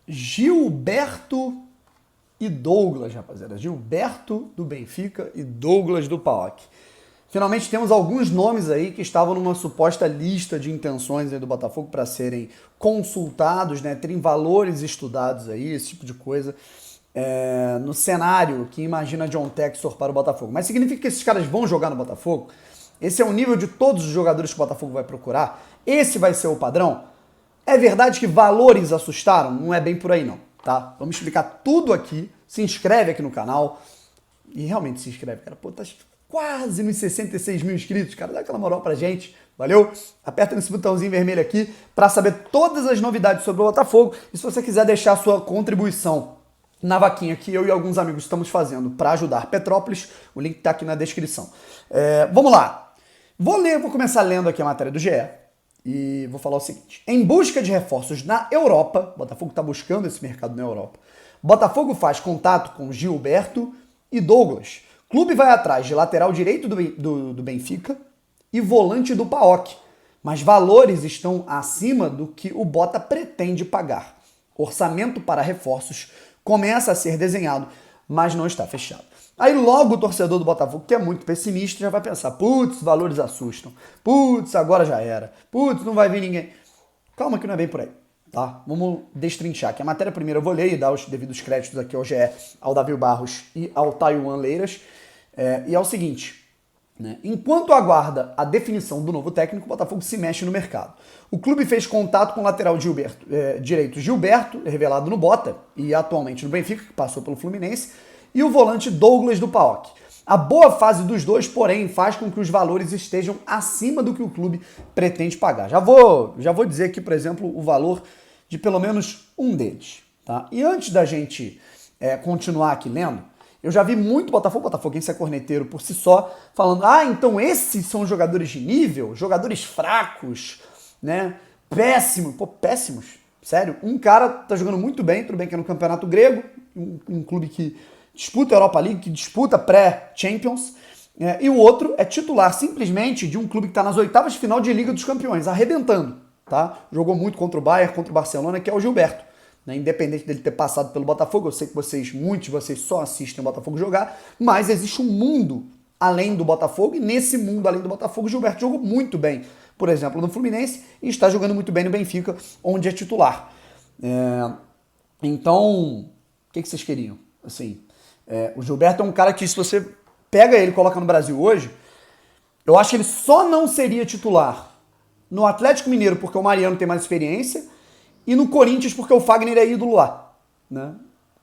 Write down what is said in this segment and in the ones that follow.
Gilberto e Douglas, rapaziada. Gilberto do Benfica e Douglas do PAOK. Finalmente temos alguns nomes aí que estavam numa suposta lista de intenções aí do Botafogo para serem consultados, né? Terem valores estudados aí, esse tipo de coisa, no cenário que imagina John Textor para o Botafogo. Mas significa que esses caras vão jogar no Botafogo? Esse é o nível de todos os jogadores que o Botafogo vai procurar? Esse vai ser o padrão? É verdade que valores assustaram? Não é bem por aí não, tá? Vamos explicar tudo aqui. Se inscreve aqui no canal. E realmente se inscreve, cara. Pô, tá quase nos 66 mil inscritos, cara. Dá aquela moral pra gente, valeu? Aperta nesse botãozinho vermelho aqui pra saber todas as novidades sobre o Botafogo. E se você quiser deixar a sua contribuição na vaquinha que eu e alguns amigos estamos fazendo para ajudar Petrópolis, o link tá aqui na descrição. Vamos lá. Vou começar lendo aqui a matéria do GE. E vou falar o seguinte: em busca de reforços na Europa, Botafogo está buscando esse mercado na Europa, Botafogo faz contato com Gilberto e Douglas. Clube vai atrás de lateral direito do Benfica e volante do PAOK, mas valores estão acima do que o Bota pretende pagar. Orçamento para reforços começa a ser desenhado, mas não está fechado. Aí logo o torcedor do Botafogo, que é muito pessimista, já vai pensar: putz, valores assustam. Putz, agora já era. Putz, não vai vir ninguém. Calma que não é bem por aí, tá? Vamos destrinchar aqui. A matéria primeiro eu vou ler e dar os devidos créditos aqui ao GE, ao Davi Barros e ao Taiwan Leiras. E é o seguinte, né? Enquanto aguarda a definição do novo técnico, o Botafogo se mexe no mercado. O clube fez contato com o lateral direito Gilberto, revelado no Bota, e atualmente no Benfica, que passou pelo Fluminense, e o volante Douglas do PAOK. A boa fase dos dois, porém, faz com que os valores estejam acima do que o clube pretende pagar. Já vou dizer aqui, por exemplo, o valor de pelo menos um deles. Tá? E antes da gente continuar aqui lendo, eu já vi muito botafoguense é corneteiro por si só, falando: então esses são jogadores de nível, jogadores fracos, né? Péssimos. Pô, péssimos? Sério? Um cara tá jogando muito bem, tudo bem que é no Campeonato Grego, um clube que disputa a Europa League, que disputa pré-Champions, e o outro é titular simplesmente de um clube que está nas oitavas de final de Liga dos Campeões, arrebentando, tá? Jogou muito contra o Bayern, contra o Barcelona, que é o Gilberto. Né? Independente dele ter passado pelo Botafogo, eu sei que muitos de vocês só assistem o Botafogo jogar, mas existe um mundo além do Botafogo, e nesse mundo além do Botafogo, o Gilberto jogou muito bem, por exemplo, no Fluminense, e está jogando muito bem no Benfica, onde é titular. Então, o que vocês queriam? Assim, o Gilberto é um cara que, se você pega ele e coloca no Brasil hoje, eu acho que ele só não seria titular no Atlético Mineiro porque o Mariano tem mais experiência e no Corinthians porque o Fagner é ídolo lá. Né?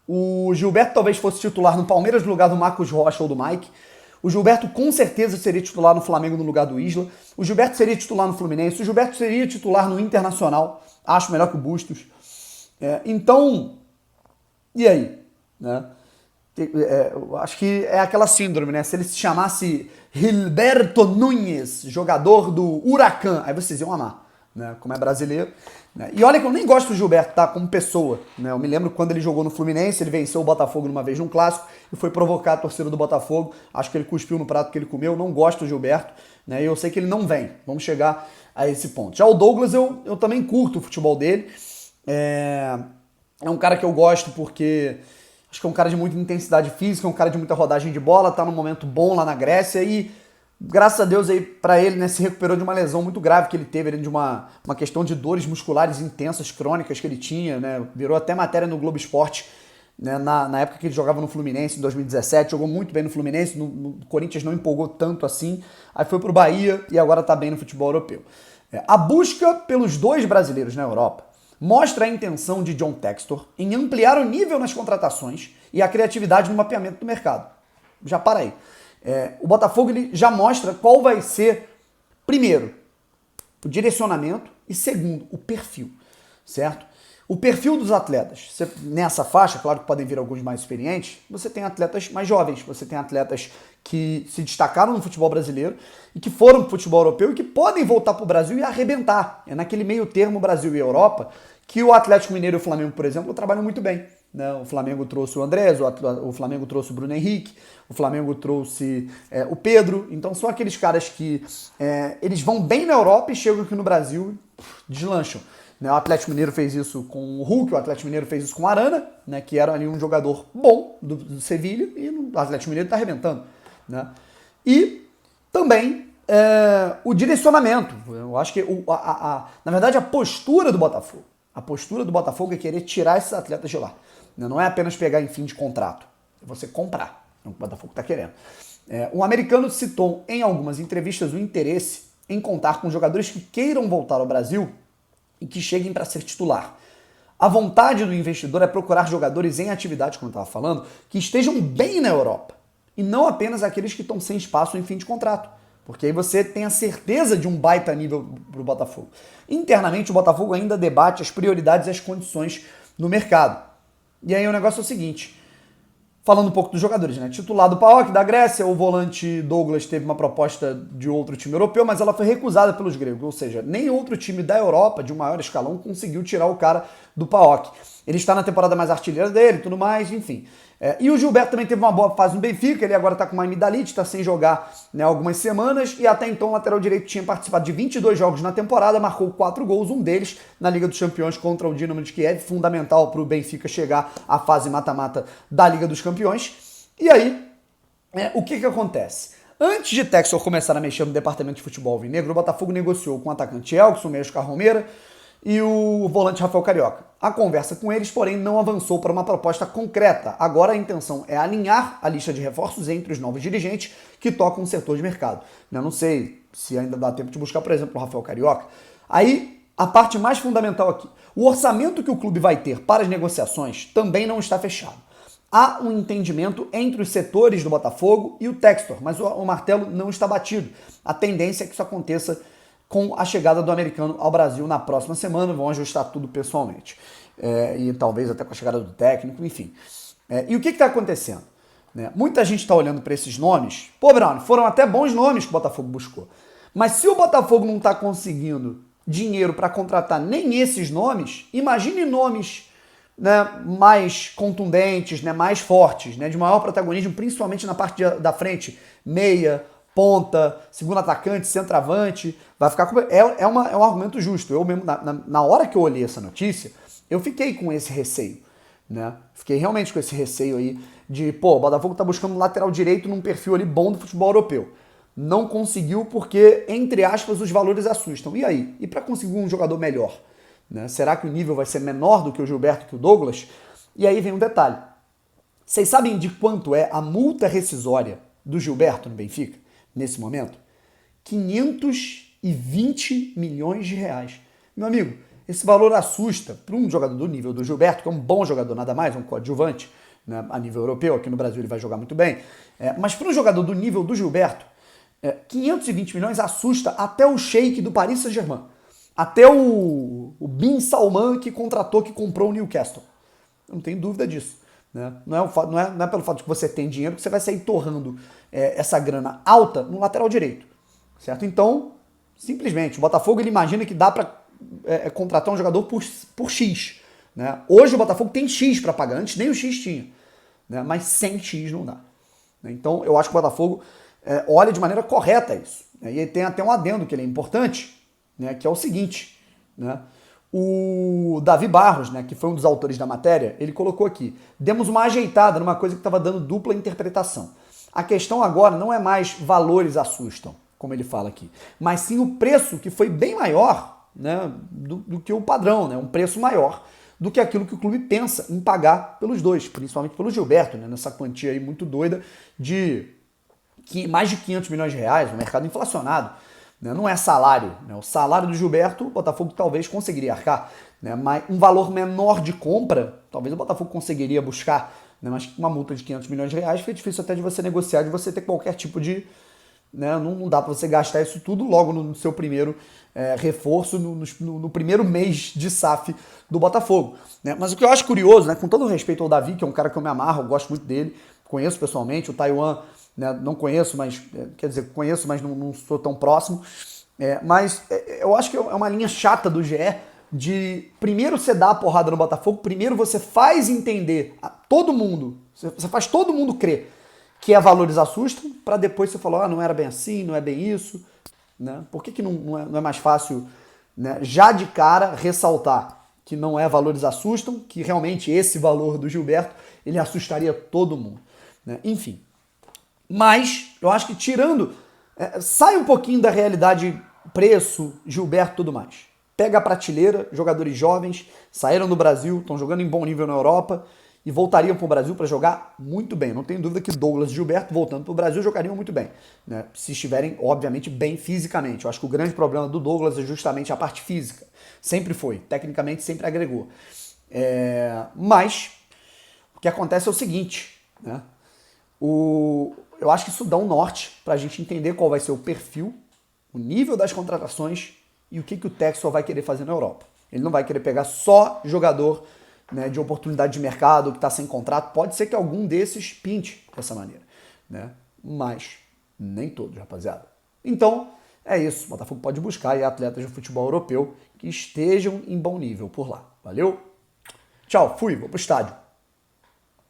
O Gilberto talvez fosse titular no Palmeiras no lugar do Marcos Rocha ou do Mike. O Gilberto com certeza seria titular no Flamengo no lugar do Isla. O Gilberto seria titular no Fluminense. O Gilberto seria titular no Internacional. Acho melhor que o Bustos. Então, e aí? Né? Eu acho que é aquela síndrome, né? Se ele se chamasse Gilberto Nunes, jogador do Huracan, aí vocês iam amar, né? Como é brasileiro. Né? E olha que eu nem gosto do Gilberto, tá? Como pessoa. Né? Eu me lembro quando ele jogou no Fluminense, ele venceu o Botafogo numa vez num clássico e foi provocar a torcida do Botafogo. Acho que ele cuspiu no prato que ele comeu. Não gosto do Gilberto, né? E eu sei que ele não vem. Vamos chegar a esse ponto. Já o Douglas, eu também curto o futebol dele. É um cara que eu gosto porque acho que é um cara de muita intensidade física, é um cara de muita rodagem de bola, tá num momento bom lá na Grécia e, graças a Deus aí pra ele, né, se recuperou de uma lesão muito grave que ele teve, de uma questão de dores musculares intensas, crônicas que ele tinha, né, virou até matéria no Globo Esporte, né, na época que ele jogava no Fluminense, em 2017, jogou muito bem no Fluminense, no Corinthians não empolgou tanto assim, aí foi pro Bahia e agora tá bem no futebol europeu. A busca pelos dois brasileiros na Europa mostra a intenção de John Textor em ampliar o nível nas contratações e a criatividade no mapeamento do mercado. Já para aí. O Botafogo ele já mostra qual vai ser, primeiro, o direcionamento e, segundo, o perfil, certo? O perfil dos atletas. Nessa faixa, claro que podem vir alguns mais experientes, você tem atletas mais jovens, você tem atletas que se destacaram no futebol brasileiro e que foram para o futebol europeu e que podem voltar para o Brasil e arrebentar. É naquele meio termo Brasil e Europa que o Atlético Mineiro e o Flamengo, por exemplo, trabalham muito bem. Né? O Flamengo trouxe o Andrés, o Flamengo trouxe o Bruno Henrique, o Flamengo trouxe o Pedro. Então são aqueles caras que eles vão bem na Europa e chegam aqui no Brasil e deslancham. Né? O Atlético Mineiro fez isso com o Hulk, o Atlético Mineiro fez isso com o Arana, né? Que era ali um jogador bom do Sevilha, e o Atlético Mineiro está arrebentando. Né? E também o direcionamento. Eu acho que, na verdade, a postura do Botafogo. A postura do Botafogo é querer tirar esses atletas de lá. Não é apenas pegar em fim de contrato. É você comprar. É o que o Botafogo está querendo. O americano citou em algumas entrevistas o interesse em contar com jogadores que queiram voltar ao Brasil e que cheguem para ser titular. A vontade do investidor é procurar jogadores em atividade, como eu estava falando, que estejam bem na Europa. E não apenas aqueles que estão sem espaço em fim de contrato. Porque aí você tem a certeza de um baita nível para o Botafogo. Internamente, o Botafogo ainda debate as prioridades e as condições no mercado. E aí o negócio é o seguinte, falando um pouco dos jogadores, né? Titular do PAOK, da Grécia, o volante Douglas teve uma proposta de outro time europeu, mas ela foi recusada pelos gregos. Ou seja, nem outro time da Europa, de um maior escalão, conseguiu tirar o cara do PAOK. Ele está na temporada mais artilheira dele e tudo mais, enfim. E o Gilberto também teve uma boa fase no Benfica, ele agora está com uma amidalite, está sem jogar, né, algumas semanas, e até então o lateral direito tinha participado de 22 jogos na temporada, marcou 4 gols, um deles na Liga dos Campeões contra o Dinamo de Kiev, fundamental para o Benfica chegar à fase mata-mata da Liga dos Campeões. E aí, o que acontece? Antes de Textor começar a mexer no departamento de futebol alvinegro, o Botafogo negociou com o atacante Elkson, o meio-campo Romero, e o volante Rafael Carioca. A conversa com eles, porém, não avançou para uma proposta concreta. Agora a intenção é alinhar a lista de reforços entre os novos dirigentes que tocam o setor de mercado. Eu não sei se ainda dá tempo de buscar, por exemplo, o Rafael Carioca. Aí, a parte mais fundamental aqui. O orçamento que o clube vai ter para as negociações também não está fechado. Há um entendimento entre os setores do Botafogo e o Textor, mas o martelo não está batido. A tendência é que isso aconteça com a chegada do americano ao Brasil na próxima semana, vão ajustar tudo pessoalmente. E talvez até com a chegada do técnico, enfim. E o que está acontecendo? Muita gente está olhando para esses nomes. Pô, Brown, foram até bons nomes que o Botafogo buscou. Mas se o Botafogo não está conseguindo dinheiro para contratar nem esses nomes, imagine nomes, né, mais contundentes, né, mais fortes, né, de maior protagonismo, principalmente na parte da frente, meia, ponta, segundo atacante, centroavante, vai ficar com... é um argumento justo. Eu mesmo, na hora que eu olhei essa notícia, eu fiquei com esse receio, né? Fiquei realmente com esse receio aí de, o Botafogo tá buscando um lateral direito num perfil ali bom do futebol europeu. Não conseguiu porque, entre aspas, os valores assustam. E aí? E para conseguir um jogador melhor? Né? Será que o nível vai ser menor do que o Gilberto e que o Douglas? E aí vem um detalhe. Vocês sabem de quanto é a multa rescisória do Gilberto no Benfica? Nesse momento, 520 milhões de reais. Meu amigo, esse valor assusta para um jogador do nível do Gilberto, que é um bom jogador, nada mais, um coadjuvante, né, a nível europeu, aqui no Brasil ele vai jogar muito bem, mas para um jogador do nível do Gilberto, 520 milhões assusta até o Sheik do Paris Saint-Germain, até o Bin Salman que contratou, que comprou o Newcastle. Eu não tenho dúvida disso. Não é pelo fato de que você tem dinheiro que você vai sair torrando essa grana alta no lateral direito, certo? Então, simplesmente, o Botafogo ele imagina que dá para contratar um jogador por X. Né? Hoje o Botafogo tem X para pagar, antes nem o X tinha, né? Mas sem X não dá. Então, eu acho que o Botafogo olha de maneira correta isso. E tem até um adendo que ele é importante, né? Que é o seguinte, né? O Davi Barros, né, que foi um dos autores da matéria, ele colocou aqui: demos uma ajeitada numa coisa que estava dando dupla interpretação. A questão agora não é mais valores assustam, como ele fala aqui, mas sim o preço, que foi bem maior, né, do que o padrão, né, um preço maior do que aquilo que o clube pensa em pagar pelos dois, principalmente pelo Gilberto, né, nessa quantia aí muito doida de mais de 500 milhões de reais, um mercado inflacionado. Não é salário. O salário do Gilberto, o Botafogo talvez conseguiria arcar. Mas um valor menor de compra, talvez o Botafogo conseguiria buscar. Mas uma multa de 500 milhões de reais fica difícil até de você negociar, de você ter qualquer tipo de... Não dá para você gastar isso tudo logo no seu primeiro reforço, no primeiro mês de SAF do Botafogo. Mas o que eu acho curioso, com todo o respeito ao Davi, que é um cara que eu me amarro, eu gosto muito dele, conheço pessoalmente, o Taiwan... não conheço, mas quer dizer, conheço, mas não sou tão próximo. Mas eu acho que é uma linha chata do GE de primeiro você dá a porrada no Botafogo, primeiro você faz entender a todo mundo, você faz todo mundo crer que valores assustam, para depois você falar, não era bem assim, não é bem isso. Né? Por que não é mais fácil né, já de cara ressaltar que não é valores assustam, que realmente esse valor do Gilberto ele assustaria todo mundo, né? Enfim. Mas eu acho que tirando, sai um pouquinho da realidade preço, Gilberto e tudo mais. Pega a prateleira, jogadores jovens, saíram do Brasil, estão jogando em bom nível na Europa e voltariam para o Brasil para jogar muito bem. Não tenho dúvida que Douglas e Gilberto, voltando para o Brasil, jogariam muito bem, né? Se estiverem, obviamente, bem fisicamente. Eu acho que o grande problema do Douglas é justamente a parte física. Sempre foi. Tecnicamente, sempre agregou. Mas o que acontece é o seguinte, né? Eu acho que isso dá um norte para a gente entender qual vai ser o perfil, o nível das contratações e o que o Textor vai querer fazer na Europa. Ele não vai querer pegar só jogador, né, de oportunidade de mercado que está sem contrato. Pode ser que algum desses pinte dessa maneira, né? Mas nem todos, rapaziada. Então, é isso. O Botafogo pode buscar aí atletas de futebol europeu que estejam em bom nível por lá. Valeu? Tchau, fui, vou pro estádio.